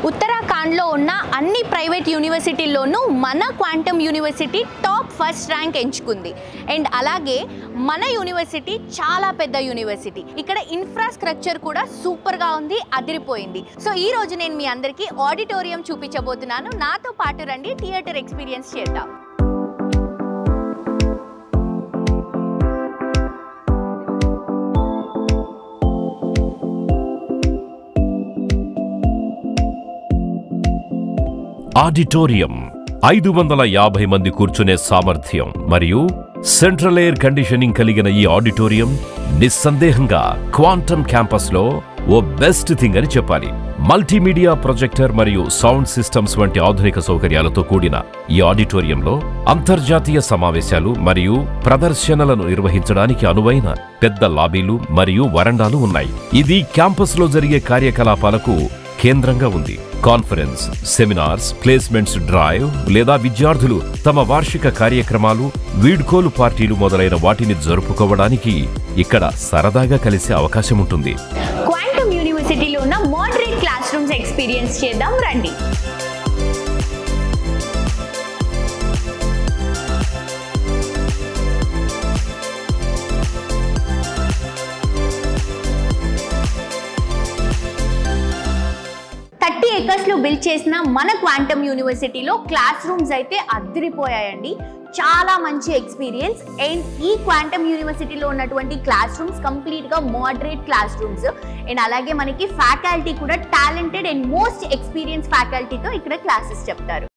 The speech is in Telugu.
ఉత్తరాఖండ్లో ఉన్న అన్ని ప్రైవేట్ యూనివర్సిటీల్లోనూ మన quantum university top first rank ఎంచుకుంది. అండ్ అలాగే మన యూనివర్సిటీ చాలా పెద్ద యూనివర్సిటీ. ఇక్కడ ఇన్ఫ్రాస్ట్రక్చర్ కూడా సూపర్గా ఉంది, అదిరిపోయింది. సో ఈ రోజు నేను మీ అందరికీ ఆడిటోరియం చూపించబోతున్నాను. నాతో పాటు రండి, థియేటర్ ఎక్స్పీరియన్స్ చేద్దాం. ఆడిటోరియం 550 మంది కూర్చునే సామర్థ్యం మరియు సెంట్రల్ ఎయిర్ కండిషనింగ్ కలిగిన ఈ ఆడిటోరియం నిస్సందేహంగా క్వాంటమ్ క్యాంపస్లో ఓ బెస్ట్ థింగ్ అని చెప్పాలి. మల్టీమీడియా ప్రొజెక్టర్ మరియు సౌండ్ సిస్టమ్స్ వంటి ఆధునిక సౌకర్యాలతో కూడిన ఈ ఆడిటోరియంలో అంతర్జాతీయ సమావేశాలు మరియు ప్రదర్శనలను నిర్వహించడానికి అనువైన పెద్ద లాబీలు మరియు వరండాలు ఉన్నాయి. ఇది క్యాంపస్లో జరిగే కార్యకలాపాలకు కేంద్రంగా ఉంది. కాన్ఫరెన్స్, సెమినార్స్, ప్లేస్మెంట్స్ డ్రైవ్ లేదా విద్యార్థులు తమ వార్షిక కార్యక్రమాలు, వీడ్కోలు పార్టీలు మొదలైన వాటిని జరుపుకోవడానికి ఇక్కడ సరదాగా కలిసే అవకాశం ఉంటుంది. క్వాంటమ్ యూనివర్సిటీలో ఉన్న మోడరేట్ క్లాస్ రూమ్స్ ఎక్స్పీరియన్స్ చేద్దాం రండి. ఏకర్స్లో బిల్డ్ చేసిన మన క్వాంటమ్ యూనివర్సిటీలో క్లాస్ రూమ్స్ అయితే అదిరిపోయాయండి. చాలా మంచి ఎక్స్పీరియన్స్. అండ్ ఈ క్వాంటమ్ యూనివర్సిటీలో ఉన్నటువంటి క్లాస్ రూమ్స్ కంప్లీట్గా మోడరేట్ క్లాస్ రూమ్స్. అండ్ అలాగే మనకి ఫ్యాకల్టీ కూడా టాలెంటెడ్ అండ్ మోస్ట్ ఎక్స్పీరియన్స్ ఫ్యాకల్టీతో ఇక్కడ క్లాసెస్ చెప్తారు.